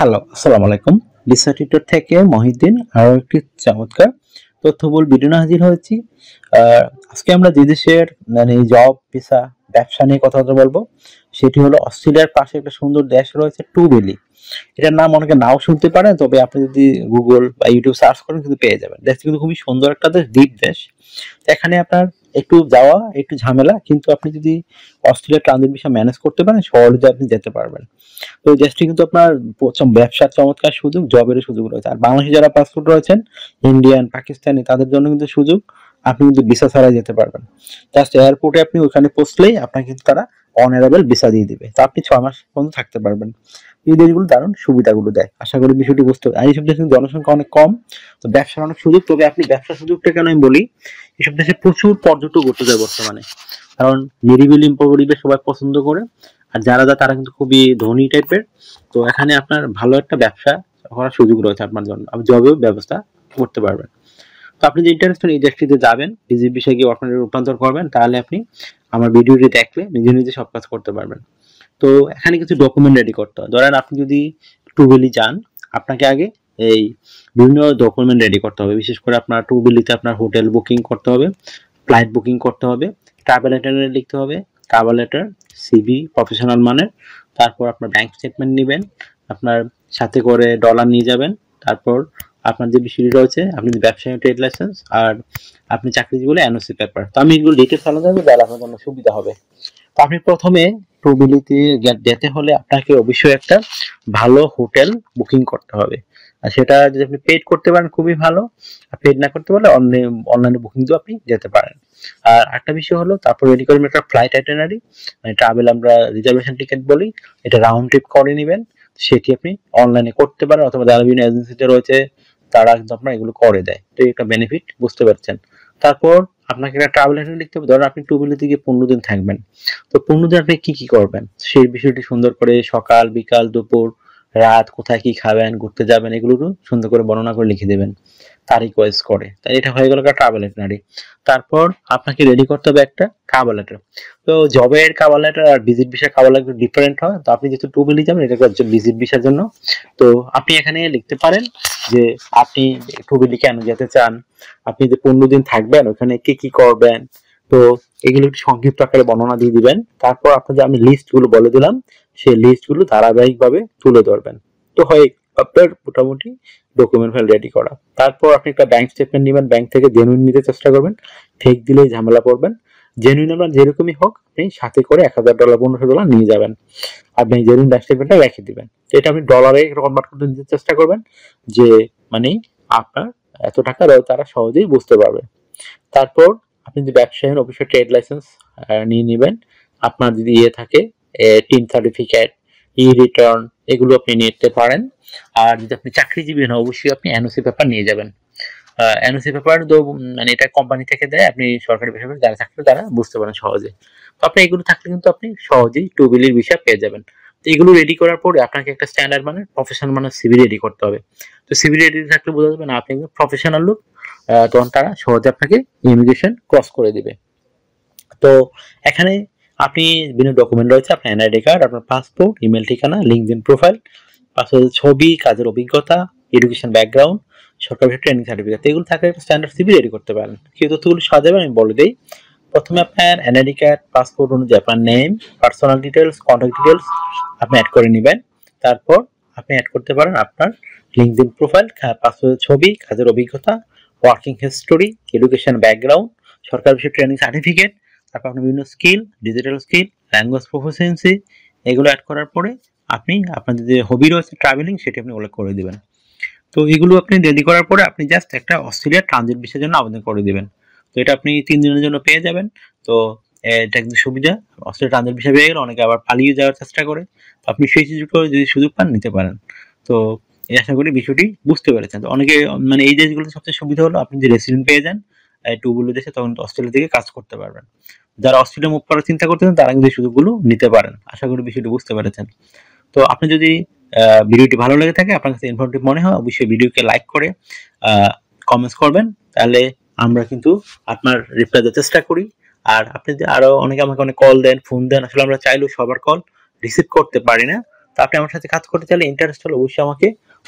Hello, আসসালামু আলাইকুম। Visa tutor থেকে মহিউদ্দিন আরো একটি চমৎকার তথ্যবহুল ভিডিও নিয়ে হাজির হয়েছি। আজকে আমরা যে দেশের জব, ভিসা, ব্যবসা নিয়ে কথা বলবো সেটি হলো অস্ট্রেলিয়ার পাশে একটা সুন্দর দেশ রয়েছে টুবেলি। এটার নাম অনেকে নাও শুনতে পারেন, তবে আপনি যদি গুগল বা ইউটিউব সার্চ করেন কিন্তু পেয়ে যাবেন। দেশটি কিন্তু খুবই সুন্দর একটা দেশ, দ্বীপ দেশ। এখানে আপনার একটু যাওয়া একটু ঝামেলা, কিন্তু আপনি যদি অস্ট্রেলিয়ার ট্রানজিট ভিসা ম্যানেজ করতে পারেন সহজে আপনি যেতে পারবেন। তো এই দেশটি কিন্তু আপনার ব্যবসার চমৎকার সুযোগ, জবের সুযোগ রয়েছে। আর বাংলাদেশে যারা পাসপোর্ট রয়েছেন, ইন্ডিয়ান, পাকিস্তানি, তাদের জন্য কিন্তু সুযোগ, আপনি কিন্তু ভিসা ছাড়াই যেতে পারবেন। জাস্ট এয়ারপোর্টে আপনি ওখানে পৌঁছলেই আপনাকে কিন্তু তারা অনারেবল ভিসা দিয়ে দিবে, তো আপনি 6 মাস পর্যন্ত থাকতে পারবেন। এই দেশগুলো দারুণ সুবিধাগুলো দেয়, আশা করি বিষয়টি বুঝতে হবে। আর এইসব দেশে জনসংখ্যা অনেক কম, তো ব্যবসার অনেক সুযোগ। তবে আপনি ব্যবসার সুযোগটা কেন আমি বলি, এসব দেশে প্রচুর পর্যটক ঘুরতে যায় বর্তমানে, কারণ নিরিবিলি পরিবেশ সবাই পছন্দ করে। আর যারা যায় তারা কিন্তু খুবই ধনী টাইপের। তো এখানে আপনার ভালো একটা ব্যবসা করার সুযোগ রয়েছে আপনার জন্য, আপনি জবেও ব্যবস্থা করতে পারবেন। তো আপনি যে ইন্টারেস্টেড এই দেশটিতে যাবেন, বিজির বিষয়ে গিয়ে আপনার রূপান্তর করবেন, তাহলে আপনি আমার ভিডিওটি দেখলে নিজে নিজে সব কাজ করতে পারবেন। তো এখানে কিছু ডকুমেন্ট রেডি করতে হয়। ধরেন আপনি যদি টুবেলি যান, আপনাকে আগে এই বিভিন্ন ডকুমেন্ট রেডি করতে হবে। বিশেষ করে আপনার টুবেলিতে আপনার হোটেল বুকিং করতে হবে, ফ্লাইট বুকিং করতে হবে, ট্রাভেল লেটার লিখতে হবে, ট্রাভেল লেটার, সিভি প্রফেশনাল মানের। তারপর আপনার ব্যাংক স্টেটমেন্ট নেবেন, আপনার সাথে করে ডলার নিয়ে যাবেন। তারপর আপনার যে বিষয়টি রয়েছে, আপনি ব্যবসায়ী ট্রেড লাইসেন্স, আর আপনি চাকরিজীবী এনওসি পেপার। তো আমি এগুলো ডিটেলস আলাদা হবে, তাহলে আপনার জন্য সুবিধা হবে। তো আপনি প্রথমে টুবিলিতে যেতে হলে আপনাকে অবশ্যই একটা ভালো হোটেল বুকিং করতে হবে। আর সেটা যদি আপনি পেড করতে পারেন খুবই ভালো, আর পেড না করতে পারলে অনলাইনে বুকিং দিয়ে আপনি যেতে পারেন। আর একটা বিষয় হলো, তারপর রেডি করবেন একটা ফ্লাইট আইটেনারি, মানে ট্রাভেল আমরা রিজার্ভেশন টিকিট বলি, এটা রাউন্ড ট্রিপ করে নেবেন। সেটি আপনি অনলাইনে করতে পারেন, অথবা যারা বিভিন্ন এজেন্সিতে রয়েছে তারা কিন্তু আপনার এগুলো করে দেয়। তো একটা বেনিফিট বুঝতে পারছেন। তারপর আপনাকে একটা ট্রাভেল এজেন্ট লিখতে হবে। ধরেন আপনি টুবিলিতে গিয়ে 15 দিন থাকবেন, তো 15 দিন আপনি কি কি করবেন সেই বিষয়টি সুন্দর করে সকাল, বিকাল, দুপুর, রাত, কোথায় কি খাবেন, ঘুরতে যাবেন, এগুলো সুন্দর করে বর্ণনা করে লিখে দেবেন তারিখ ওয়াইজ করে। তাই এটা হয়ে গেল একটা ট্রাভেল এজেন্টারি। তারপর আপনাকে রেডি করতে হবে একটা কাভার লেটার। তো জবের কাভার লেটার আর ভিজিট ভিসার কাভার লেটার ডিফারেন্ট হয়। তো আপনি যেহেতু টুবিলি যাবেন, এটা হচ্ছে ভিজিট ভিসার জন্য। তো আপনি এখানে লিখতে পারেন যে আপনি টুবিলি কেন যেতে চান, আপনি যে 15 দিন থাকবেন ওখানে কি কি করবেন। তো এগুলো একটু সংক্ষিপ্ত আকারে বর্ণনা দিয়ে দিবেন। তারপর আপনাদের আমি লিস্ট গুলো বলে দিলাম, সেই লিস্ট গুলো ধারাবাহিক ভাবে তুলে ধরবেন। তো হয় আপনার মোটামুটি ডকুমেন্ট ফাইল রেডি করা। তারপর আপনি একটা ব্যাংক স্টেটমেন্ট নেবেন, ব্যাংক থেকে জেনুইন নিতে চেষ্টা করবেন, ফেক দিলেই ঝামেলা পড়বেন। জেনুইন আপনার যেরকমই হোক, আপনি সাথে করে $1000 $1500 নিয়ে যাবেন, আপনি জেনুইন ব্যাংক স্টেটমেন্টটা রেখে দিবেন। তো এটা আপনি ডলারে কনভার্ট করতে নিতে চেষ্টা করবেন, যে মানে আপনার এত টাকা তারা সহজেই বুঝতে পারবে। তারপর আপনি যদি ব্যবসায়ী অবশ্যই ট্রেড লাইসেন্স নিয়ে নেবেন। আপনার যদি থাকে টিন সার্টিফিকেট, ই রিটার্ন, এগুলো আপনি নিতে পারেন। আর যদি আপনি চাকরিজীবী হন, অবশ্যই আপনি এনওসি পেপার নিয়ে যাবেন। এনওসি পেপার তো মানে এটা কোম্পানি থেকে দেয়, আপনি সরকারি বেসরকারি যারা চাকরি তারা বুঝতে পারেন সহজে। তো আপনি এগুলো থাকলে কিন্তু আপনি সহজেই টুবিলির ভিসা পেয়ে যাবেন। তো এগুলো রেডি করার পরে আপনাকে একটা স্ট্যান্ডার্ড মানে প্রফেশনাল মানে সিভি রেডি করতে হবে। তো সিভি রেডি থাকলে বোঝা যাবে না আপনি একজন প্রফেশনাল লোক, তখন তারা সহজে আপনাকে ইমিগ্রেশন ক্রস করে দিবে। তো এখানে আপনি বিভিন্ন ডকুমেন্ট রয়েছে, আপনার এনআইডি কার্ড, আপনার পাসপোর্ট, ইমেল ঠিকানা, লিঙ্কডইন প্রোফাইল, পাসপোর্টের ছবি, কাজের অভিজ্ঞতা, এডুকেশন ব্যাকগ্রাউন্ড, সরকারি ট্রেনিং সার্টিফিকেট, এগুলো থাকলে একটা স্ট্যান্ডার্ড সিভি রেডি করতে পারেন। কি তথ্যগুলো সাজাবেন আমি বলে দিই। প্রথমে আপনার এনআইডি কার্ড, পাসপোর্ট অনুযায়ী আপনার name, personal details, contact details আপনি অ্যাড করে নেবেন। তারপর আপনি অ্যাড করতে পারেন আপনার লিঙ্কডইন প্রোফাইল, পাসপোর্টের ছবি, কাজের অভিজ্ঞতা, ওয়ার্কিং হিস্টোরি, এডুকেশন ব্যাকগ্রাউন্ড, সরকারি বিষয়ে ট্রেনিং সার্টিফিকেট, তারপর আপনার বিভিন্ন skill, digital skill, language proficiency, এগুলো অ্যাড করার পরে আপনি আপনার যে হবি রয়েছে ট্রাভেলিং, সেটি আপনি উল্লেখ করে দিবেন। তো এগুলো আপনি রেডি করার পরে আপনি জাস্ট একটা অস্ট্রেলিয়ার ট্রানজিট ভিসার জন্য আবেদন করে দিবেন। তো এটা আপনি 3 দিনের জন্য পেয়ে যাবেন। তো এটা কিন্তু সুবিধা, অস্ট্রেলিয়া ট্রানজিট ভিসা পেয়ে গেলে অনেকে আবার পালিয়ে যাওয়ার চেষ্টা করে। তো আপনি সেই সুযোগ যদি সুযোগ পান নিতে পারেন। তো আশা করি বিষয়টি বুঝতে পেরেছেন। তো অনেকে মানে এই দেশগুলোতে সবচেয়ে সুবিধা হলো আপনি যে রেসিডেন্ট পেয়ে যান টুগুলো দেশে, তখন অস্ট্রেলিয়া থেকে কাজ করতে পারবেন। যারা অস্ট্রেলিয়া মুভ করার চিন্তা করতেছেন তারা কিন্তু এই সুযোগগুলো নিতে পারেন। আশা করি বিষয়টি বুঝতে পেরেছেন। তো আপনি যদি ভিডিওটি ভালো লেগে থাকে, আপনার কাছে ইনফরমেটিভ মনে হয়, অবশ্যই ভিডিওকে লাইক করে কমেন্টস করবেন, তাহলে আমরা কিন্তু আপনার রিপ্লাই দেওয়ার চেষ্টা করি। আর আপনি যে আরো অনেকে আমাকে অনেক কল দেন, ফোন দেন, আসলে আমরা চাইলেও সবার কল রিসিভ করতে পারি না। তো আপনি আমার সাথে কাজ করতে চাইলে ইন্টারেস্ট হলে অবশ্যই আমাকে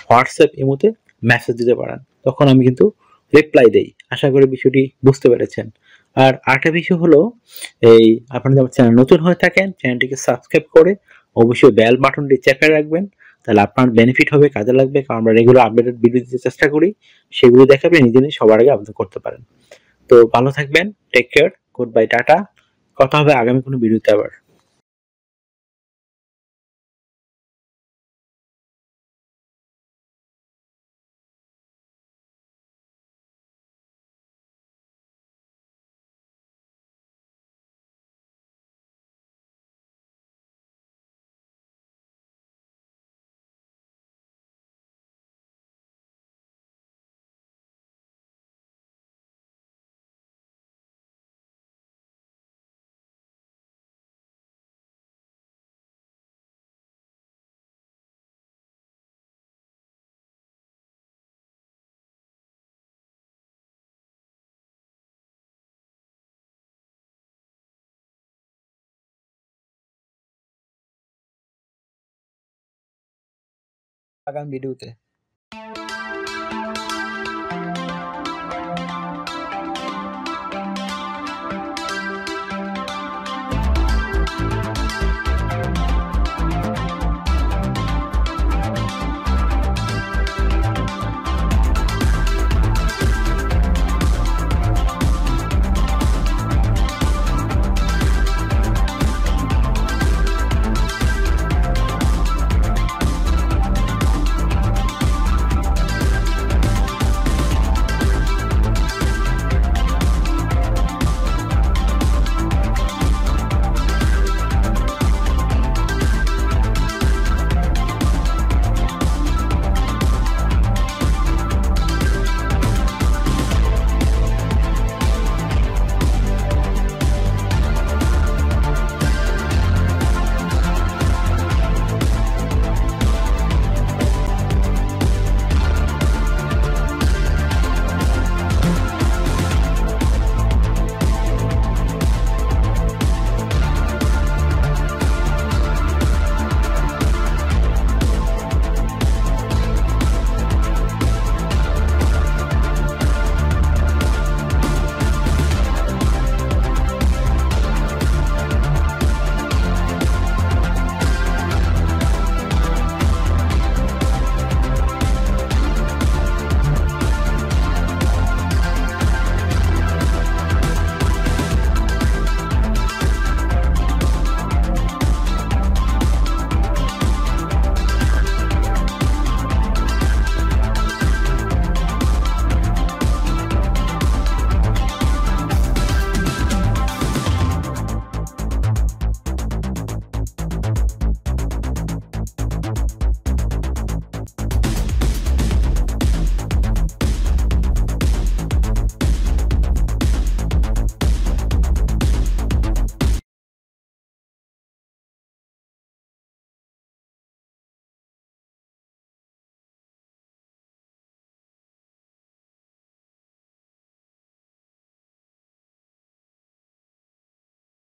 হোয়াটসঅ্যাপ ইমোতে মেসেজ দিতে পারেন, তখন আমি কিন্তু রিপ্লাই দেই। আশা করি বিষয়টি বুঝতে পেরেছেন। আর আরেকটা বিষয় হলো, এই আপনি যদি আমার চ্যানেল নতুন হয়ে থাকেন, চ্যানেলটিকে সাবস্ক্রাইব করে অবশ্যই বেল বাটনটি চেপে রাখবেন, তাহলে আপনার বেনিফিট হবে, কাজে লাগবে, কারণ আমরা রেগুলার আপডেটেড ভিডিও দিতে চেষ্টা করি। সেগুলো দেখে আপনি নিজে নিজে সবার আগে আবেদন করতে পারেন। তো ভালো থাকবেন, take care, good bye, ta-ta. কথা হবে আগামী কোনো ভিডিওতে আবার। আগামী ভিডিওতে।